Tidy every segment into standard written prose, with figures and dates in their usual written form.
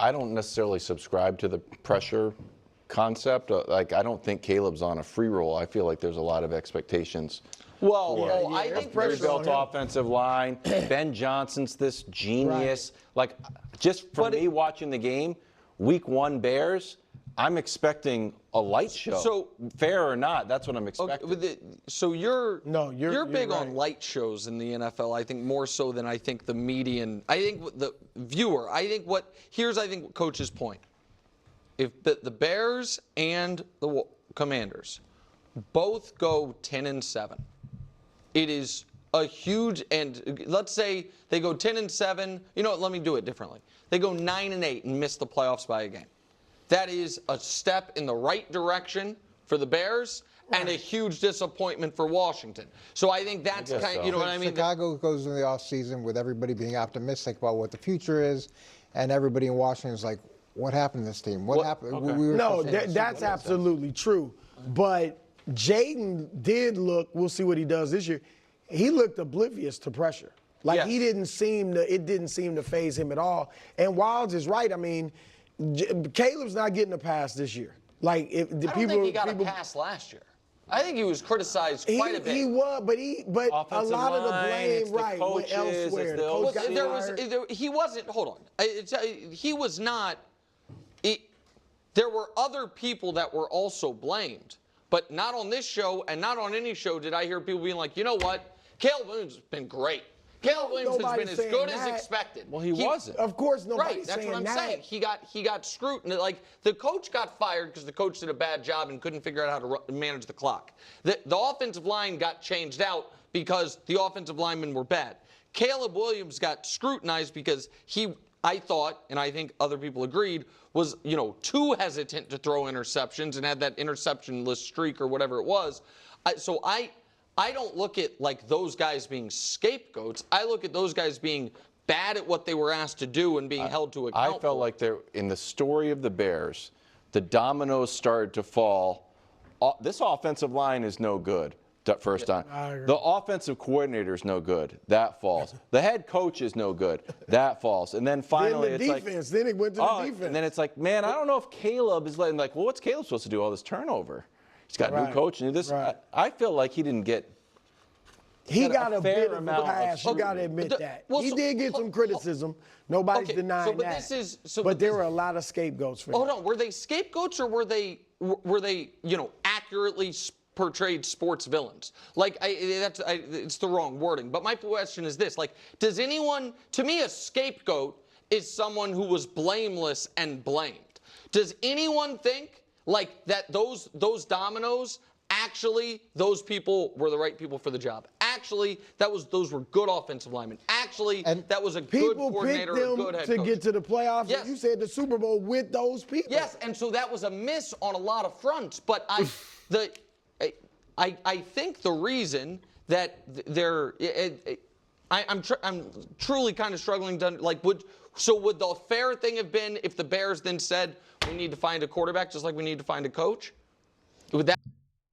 I don't necessarily subscribe to the pressure concept. Like, I don't think Caleb's on a free roll. I feel like there's a lot of expectations. Well, I think Rebuilt offensive line. Ben Johnson's this genius. Like, just for me watching the game, week 1 Bears, I'm expecting a light show. So fair or not, that's what I'm expecting. Okay, so you're big on light shows in the NFL. I think more so than I think the median. I think the viewer. I think here's Coach's point. If the Bears and the Commanders both go 10-7, it is a huge. And let's say they go 10-7. You know what? Let me do it differently. They go 9-8 and miss the playoffs by a game. That is a step in the right direction for the Bears and a huge disappointment for Washington. So I think that's kind of, you know what I mean? Chicago goes into the offseason with everybody being optimistic about what the future is, and everybody in Washington is like, what happened to this team? What happened? Okay. That's absolutely true. But Jaden did look, we'll see what he does this year, he looked oblivious to pressure. Like it didn't seem to faze him at all. And Wilds is right. I mean, Caleb's not getting a pass this year. Like I don't think he got a pass last year. I think he was criticized quite a bit. He was, but a lot of the blame, went elsewhere. He wasn't. Hold on. He was not. There were other people that were also blamed, but not on this show and not on any show did I hear people being like, you know what, Caleb Williams has been great. Caleb Williams has been as good as expected. Well, he wasn't. Of course, nobody's that's saying what I'm that. saying. He got scrutinized. Like the coach got fired because the coach did a bad job and couldn't figure out how to manage the clock. The offensive line got changed out because the offensive linemen were bad. Caleb Williams got scrutinized because I thought, and I think other people agreed, was too hesitant to throw interceptions and had that interceptionless streak or whatever it was. I don't look at like those guys being scapegoats. I look at those guys being bad at what they were asked to do and being held to account. I felt like in the story of the Bears, the dominoes started to fall. This offensive line is no good. First time. The offensive coordinator is no good. That falls. The head coach is no good. That falls. And then finally it's defense. Then it went to the defense. And then it's like, man, I don't know if Caleb is letting, well, what's Caleb supposed to do? All this turnover. He's got a new coach and this. I feel like he didn't get. He got a bit of a pass. You got to admit that. He did get some criticism. Nobody's denying that. But there were a lot of scapegoats for him. Hold on. Were they scapegoats or were they accurately portrayed sports villains? Like it's the wrong wording. But my question is this: like, does anyone? To me, a scapegoat is someone who was blameless and blamed. Does anyone think like that those dominoes? Actually, those people were the right people for the job. Actually, those were good offensive linemen. Actually, that was a good coordinator, a good head coach. People picked them to get to the playoffs. Yes. You said the Super Bowl with those people. Yes, and so that was a miss on a lot of fronts. But I think the reason that I'm truly kind of struggling to would the fair thing have been if the Bears then said we need to find a quarterback just like we need to find a coach? Would that?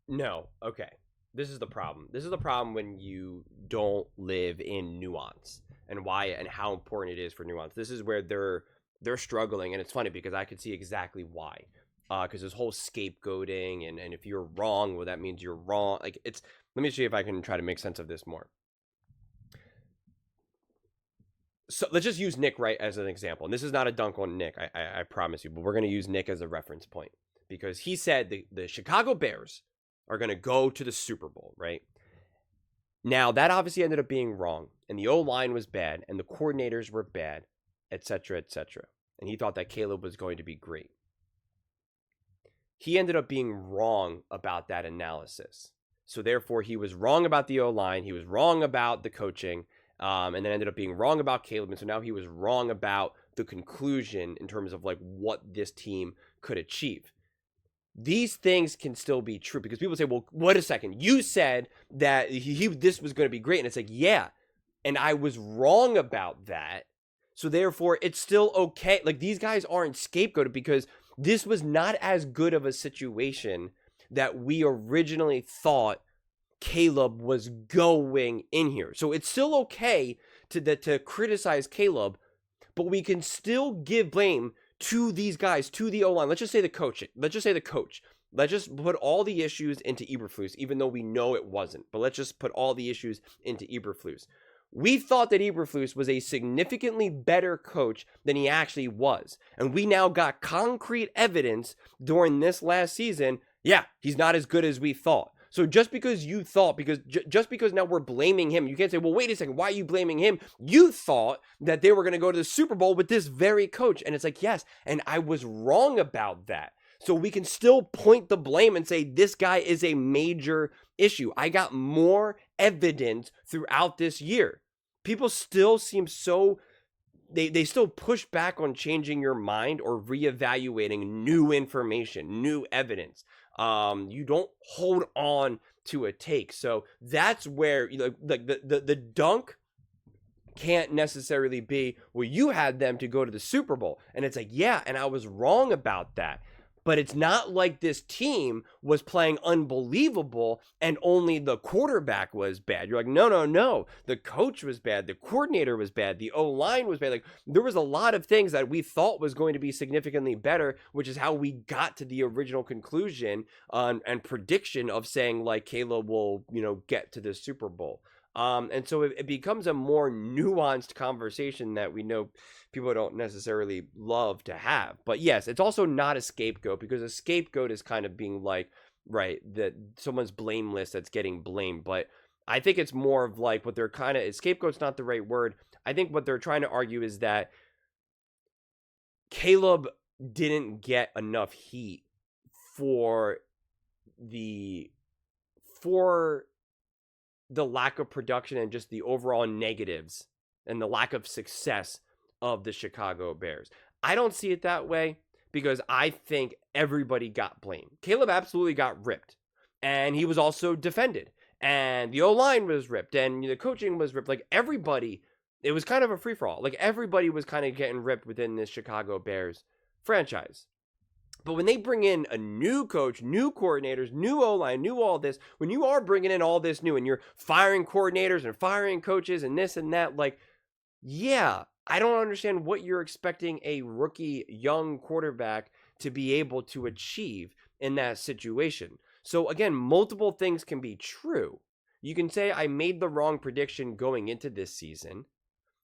No. Okay. This is the problem. This is the problem when you don't live in nuance and why and how important it is for nuance. This is where they're struggling, and it's funny because I could see exactly why. Because this whole scapegoating and if you're wrong, well, that means you're wrong. Like let me see if I can try to make sense of this more. So let's just use Nick Wright as an example. And this is not a dunk on Nick, I promise you, but we're going to use Nick as a reference point because he said the Chicago Bears are going to go to the Super Bowl, right? Now, that obviously ended up being wrong, and the O-line was bad, and the coordinators were bad, etc., etc. And he thought that Caleb was going to be great. He ended up being wrong about that analysis. So, therefore, he was wrong about the O-line, he was wrong about the coaching, and then ended up being wrong about Caleb, and so now he was wrong about the conclusion in terms of, like, what this team could achieve. These things can still be true because people say, well, wait a second. You said that this was going to be great. And it's like, yeah. And I was wrong about that. So therefore, it's still okay. Like, these guys aren't scapegoated because this was not as good of a situation that we originally thought Caleb was going in here. So it's still okay to criticize Caleb, but we can still give blame to these guys, to the O-line. Let's just say the coach. Let's just put all the issues into Eberflus, even though we know it wasn't. But let's just put all the issues into Eberflus. We thought that Eberflus was a significantly better coach than he actually was. And we now got concrete evidence during this last season, yeah, he's not as good as we thought. So just because you thought, just because now we're blaming him, you can't say, well, wait a second, why are you blaming him? You thought that they were going to go to the Super Bowl with this very coach. And it's like, yes, and I was wrong about that. So we can still point the blame and say this guy is a major issue. I got more evidence throughout this year. People still seem so, they still push back on changing your mind or reevaluating new information, new evidence. You don't hold on to a take. So that's where, you know, like the dunk can't necessarily be, well, you had them to go to the Super Bowl. And it's like, yeah, and I was wrong about that. But it's not like this team was playing unbelievable and only the quarterback was bad. You're like, no. The coach was bad. The coordinator was bad. The O-line was bad. Like, there was a lot of things that we thought was going to be significantly better, which is how we got to the original conclusion and prediction of saying, like, Caleb will, you know, get to the Super Bowl. And so it becomes a more nuanced conversation that we know people don't necessarily love to have. But yes, it's also not a scapegoat, because a scapegoat is kind of being like, right, that someone's blameless that's getting blamed. But I think it's more of like what they're kind of, scapegoat's not the right word. I think what they're trying to argue is that Caleb didn't get enough heat for the lack of production and just the overall negatives and the lack of success of the Chicago Bears. I don't see it that way, because I think everybody got blamed. Caleb absolutely got ripped, and he was also defended, and the O-line was ripped, and the coaching was ripped. Like, everybody, it was kind of a free-for-all. Like, everybody was kind of getting ripped within this Chicago Bears franchise. But when they bring in a new coach, new coordinators, new O-line, new all this, when you are bringing in all this new and you're firing coordinators and firing coaches and this and that, like, yeah, I don't understand what you're expecting a rookie young quarterback to be able to achieve in that situation. So again, multiple things can be true. You can say I made the wrong prediction going into this season,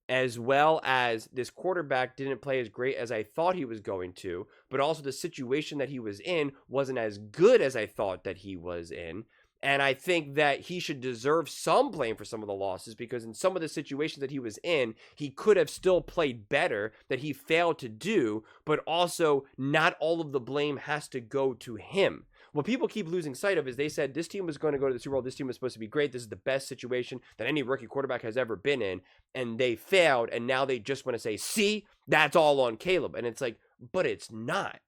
as well as this quarterback didn't play as great as I thought he was going to, but also the situation that he was in wasn't as good as I thought that he was in. And I think that he should deserve some blame for some of the losses, because in some of the situations that he was in, he could have still played better that he failed to do, but also not all of the blame has to go to him. What people keep losing sight of is they said this team was going to go to the Super Bowl. This team was supposed to be great. This is the best situation that any rookie quarterback has ever been in. And they failed. And now they just want to say, see, that's all on Caleb. And it's like, but it's not.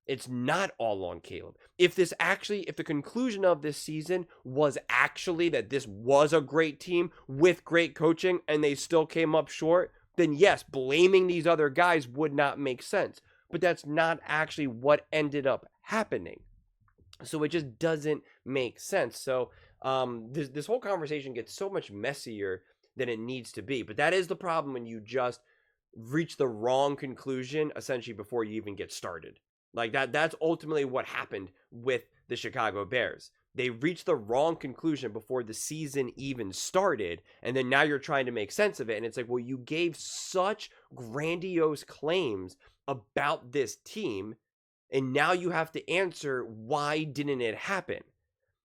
It's not all on Caleb. If the conclusion of this season was actually that this was a great team with great coaching and they still came up short, then yes, blaming these other guys would not make sense. But that's not actually what ended up happening. So it just doesn't make sense. So this whole conversation gets so much messier than it needs to be. But that is the problem when you just reach the wrong conclusion essentially before you even get started. Like that's ultimately what happened with the Chicago Bears. They reached the wrong conclusion before the season even started, and then now you're trying to make sense of it. And it's like, well, you gave such grandiose claims about this team, and now you have to answer, why didn't it happen?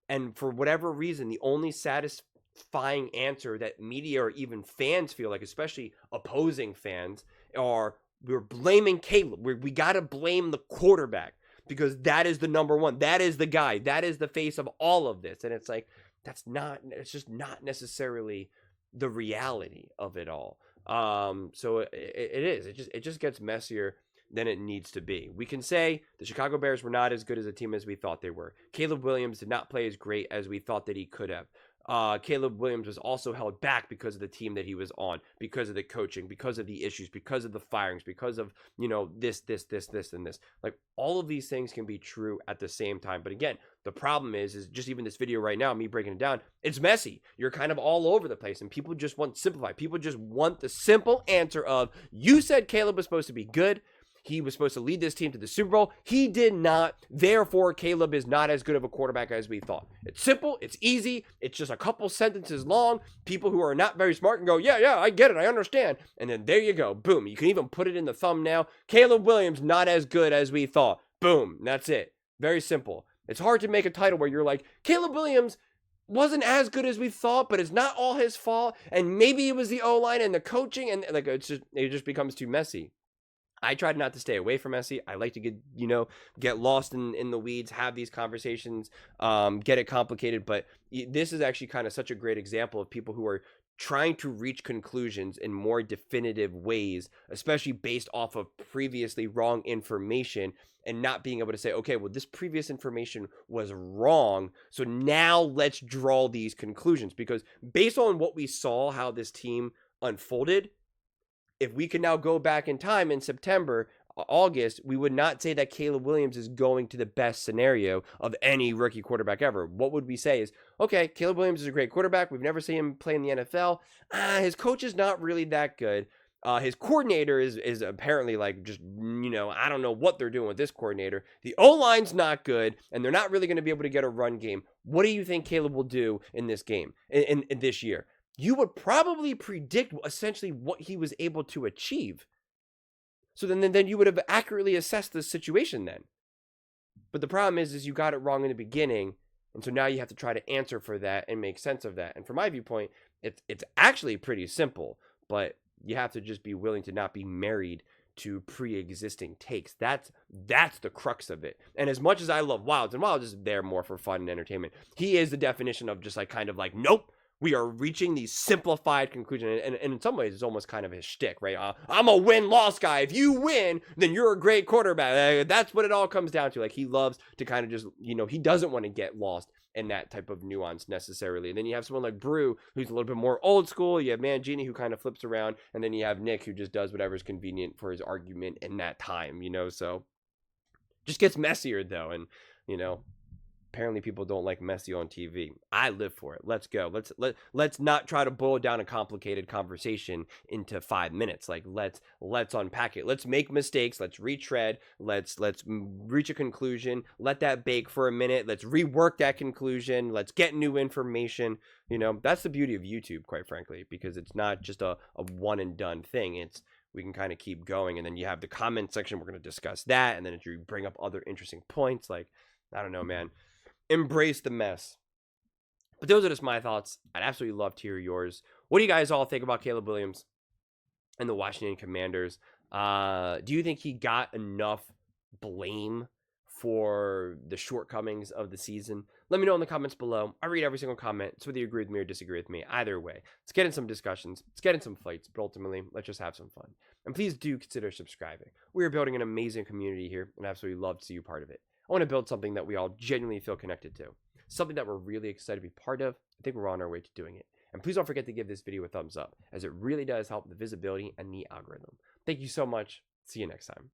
And for whatever reason, the only satisfying answer that media or even fans feel like, especially opposing fans, are, we're blaming Caleb. We got to blame the quarterback because that is the number one. That is the guy. That is the face of all of this. And it's like, it's just not necessarily the reality of it all. So it is. It just gets messier than it needs to be. We can say the Chicago Bears were not as good as a team as we thought they were. Caleb Williams did not play as great as we thought that he could have. Caleb Williams was also held back because of the team that he was on, because of the coaching, because of the issues, because of the firings, because of, this, and this. Like, all of these things can be true at the same time. But again, the problem is just even this video right now, me breaking it down, it's messy. You're kind of all over the place, and people just want simplified. People just want the simple answer of, you said Caleb was supposed to be good. He was supposed to lead this team to the Super Bowl. He did not. Therefore, Caleb is not as good of a quarterback as we thought. It's simple. It's easy. It's just a couple sentences long. People who are not very smart can go, yeah, I get it. I understand. And then there you go. Boom. You can even put it in the thumbnail. Caleb Williams, not as good as we thought. Boom. That's it. Very simple. It's hard to make a title where you're like, Caleb Williams wasn't as good as we thought, but it's not all his fault. And maybe it was the O-line and the coaching, and like it just becomes too messy. I tried not to stay away from messy. I like to get lost in the weeds, have these conversations, get it complicated. But this is actually kind of such a great example of people who are trying to reach conclusions in more definitive ways, especially based off of previously wrong information, and not being able to say, okay, well, this previous information was wrong, so now let's draw these conclusions. Because based on what we saw, how this team unfolded, if we can now go back in time in September, August, we would not say that Caleb Williams is going to the best scenario of any rookie quarterback ever. What would we say is, okay, Caleb Williams is a great quarterback. We've never seen him play in the NFL. His coach is not really that good. His coordinator is apparently like just, I don't know what they're doing with this coordinator. The O-line's not good, and they're not really going to be able to get a run game. What do you think Caleb will do in this game, in this year? You would probably predict essentially what he was able to achieve. So then you would have accurately assessed the situation then. But the problem is you got it wrong in the beginning, and so now you have to try to answer for that and make sense of that. And from my viewpoint, it's actually pretty simple, but you have to just be willing to not be married to pre-existing takes. That's the crux of it. And as much as I love Wilds, and Wilds is there more for fun and entertainment, he is the definition of just like kind of like, nope, we are reaching these simplified conclusions. And in some ways, it's almost kind of his shtick, right? I'm a win-loss guy. If you win, then you're a great quarterback. That's what it all comes down to. Like, he loves to kind of just, he doesn't want to get lost in that type of nuance necessarily. And then you have someone like Brew, who's a little bit more old school. You have Mangini, who kind of flips around. And then you have Nick, who just does whatever's convenient for his argument in that time, So just gets messier, though. And, apparently people don't like messy on TV. I live for it. Let's go. Let's not try to boil down a complicated conversation into 5 minutes. Like, let's unpack it. Let's make mistakes. Let's retread. Let's reach a conclusion. Let that bake for a minute. Let's rework that conclusion. Let's get new information. That's the beauty of YouTube, quite frankly, because it's not just a one and done thing. We can kind of keep going, and then you have the comment section. We're going to discuss that, and then if you bring up other interesting points, like, I don't know, man. Embrace the mess. But those are just my thoughts. I'd absolutely love to hear yours. What do you guys all think about Caleb Williams and the Washington Commanders? Do you think he got enough blame for the shortcomings of the season? Let me know in the comments below. I read every single comment, so whether you agree with me or disagree with me, either way, let's get in some discussions, let's get in some fights, but ultimately, let's just have some fun. And please do consider subscribing. We are building an amazing community here, and I absolutely love to see you part of it. I want to build something that we all genuinely feel connected to. Something that we're really excited to be part of. I think we're on our way to doing it. And please don't forget to give this video a thumbs up, as it really does help the visibility and the algorithm. Thank you so much. See you next time.